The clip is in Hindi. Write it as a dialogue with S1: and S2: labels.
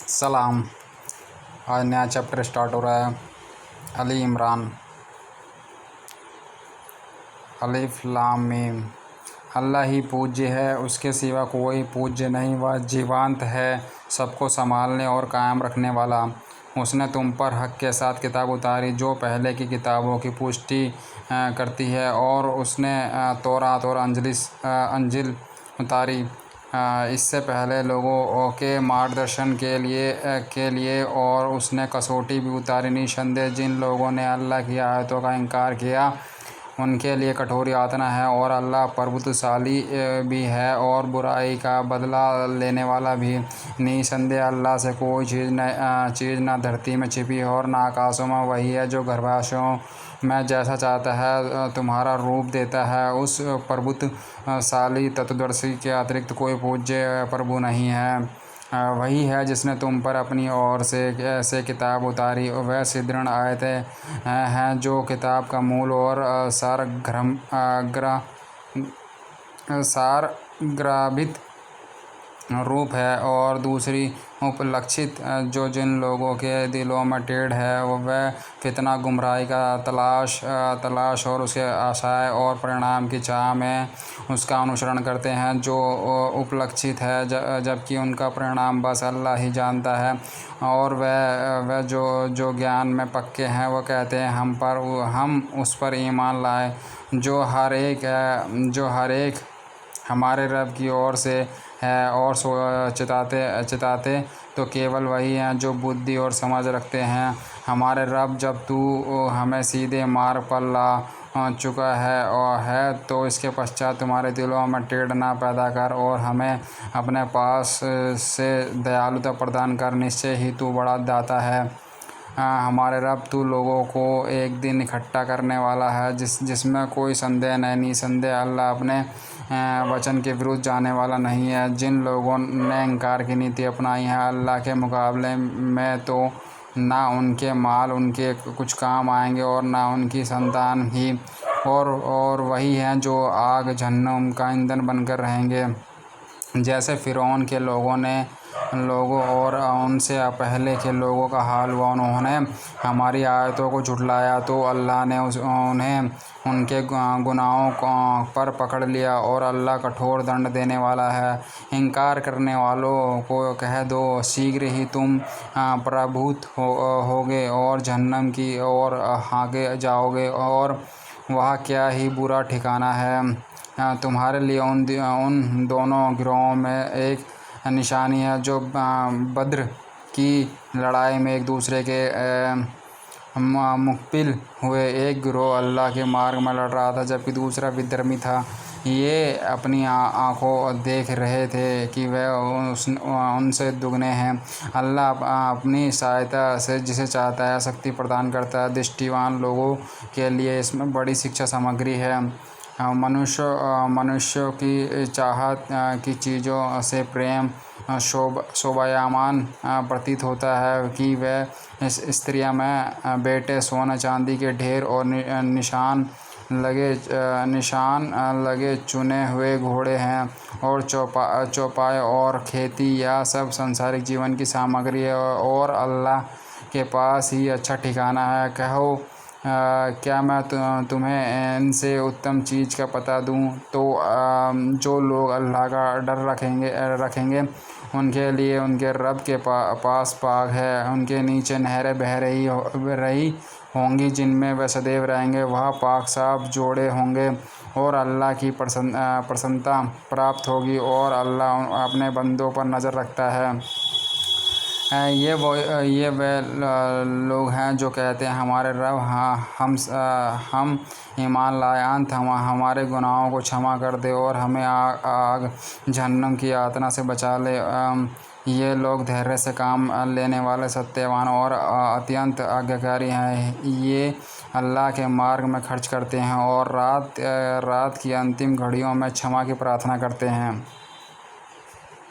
S1: सलाम। आज नया चैप्टर स्टार्ट हो रहा है। अली इमरान। अलिफ लाम मीम। अल्लाह ही पूज्य है, उसके सिवा कोई पूज्य नहीं। वह जीवंत है, सबको संभालने और कायम रखने वाला। उसने तुम पर हक़ के साथ किताब उतारी जो पहले की किताबों की पुष्टि करती है, और उसने तौरात और अंजिल उतारी इससे पहले लोगों के मार्गदर्शन के लिए, और उसने कसौटी भी उतारी। निसंदेह जिन लोगों ने अल्लाह की आयतों का इनकार किया उनके लिए कठोर यातना है, और अल्लाह प्रभुत्वशाली भी है और बुराई का बदला लेने वाला भी। निसंदेह अल्लाह से कोई चीज़ न धरती में छिपी है और न आकाशों में। वही है जो गर्भाशयों में जैसा चाहता है तुम्हारा रूप देता है। उस प्रभुत्वशाली तत्वदर्शी के अतिरिक्त कोई पूज्य प्रभु नहीं है। वही है जिसने तुम पर अपनी ओर से किताब उतारी। वह सुदृढ़ आयतें हैं जो किताब का मूल और सारग्राभित रूप है, और दूसरी उपलक्षित जो जिन लोगों के दिलों में टेढ़ है वह फितना गुमराही का तलाश और उसके आशाएं और परिणाम की चाह में उसका अनुसरण करते हैं जो उपलक्षित है, जबकि उनका परिणाम बस अल्लाह ही जानता है। और वह जो ज्ञान में पक्के हैं वह कहते हैं हम उस पर ईमान लाए जो हर एक हमारे रब की ओर से है, और चिताते तो केवल वही हैं जो बुद्धि और समझ रखते हैं। हमारे रब, जब तू हमें सीधे मार्ग पर ला चुका है तो इसके पश्चात तुम्हारे दिलों में टेढ़ ना पैदा कर, और हमें अपने पास से दयालुता प्रदान कर। निश्चय ही तू बड़ा दाता है। हमारे रब, तू लोगों को एक दिन इकट्ठा करने वाला है जिसमें कोई संदेह नहीं। निसंदेह अल्लाह अपने वचन के विरुद्ध जाने वाला नहीं है। जिन लोगों ने इनकार की नीति अपनाई है अल्लाह के मुकाबले में, तो ना उनके माल उनके कुछ काम आएंगे और ना उनकी संतान ही, और वही हैं जो आग जहन्नम का ईंधन बनकर रहेंगे। जैसे फ़िरौन के लोगों और उनसे पहले के लोगों का हाल हुआ। उन्होंने हमारी आयतों को झुठलाया तो अल्लाह ने उन्हें उनके गुनाहों पर पकड़ लिया, और अल्लाह कठोर दंड देने वाला है। इनकार करने वालों को कह दो, शीघ्र ही तुम पराभूत होगे और जहन्नम की ओर हाँके जाओगे, और वह क्या ही बुरा ठिकाना है। तुम्हारे लिए उन दोनों गिरोहों में एक निशानी है जो बद्र की लड़ाई में एक दूसरे के मुक़बिल हुए। एक गिरोह अल्लाह के मार्ग में लड़ रहा था जबकि दूसरा विधर्मी था। ये अपनी आँखों देख रहे थे कि वे उनसे दुगने हैं। अल्लाह अपनी सहायता से जिसे चाहता है शक्ति प्रदान करता है। दृष्टिवान लोगों के लिए इसमें बड़ी शिक्षा सामग्री है। मनुष्यों की चाहत की चीज़ों से प्रेम शोभायमान प्रतीत होता है कि वह इस स्त्रियाँ में बेटे, सोने चांदी के ढेर और निशान लगे चुने हुए घोड़े हैं, और चौपाए और खेती, यह सब संसारिक जीवन की सामग्री है, और अल्लाह के पास ही अच्छा ठिकाना है। कहो, क्या मैं तुम्हें इनसे उत्तम चीज़ का पता दूं? तो जो लोग अल्लाह का डर रखेंगे उनके लिए उनके रब के पास बाग है। उनके नीचे नहरें बह रही होंगी जिनमें वे सदैव रहेंगे। वह पाक साफ जोड़े होंगे और अल्लाह की प्रसन्नता प्राप्त होगी, और अल्लाह अपने बंदों पर नज़र रखता है। ये वे लोग हैं जो कहते हैं हमारे रब, हम ईमान लाए, अंत हमारे गुनाहों को क्षमा कर दे और हमें आग जहन्नम की यातना से बचा ले। ये लोग धैर्य से काम लेने वाले, सत्यवान और अत्यंत आज्ञाकारी हैं। ये अल्लाह के मार्ग में खर्च करते हैं और रात की अंतिम घड़ियों में क्षमा की प्रार्थना करते हैं।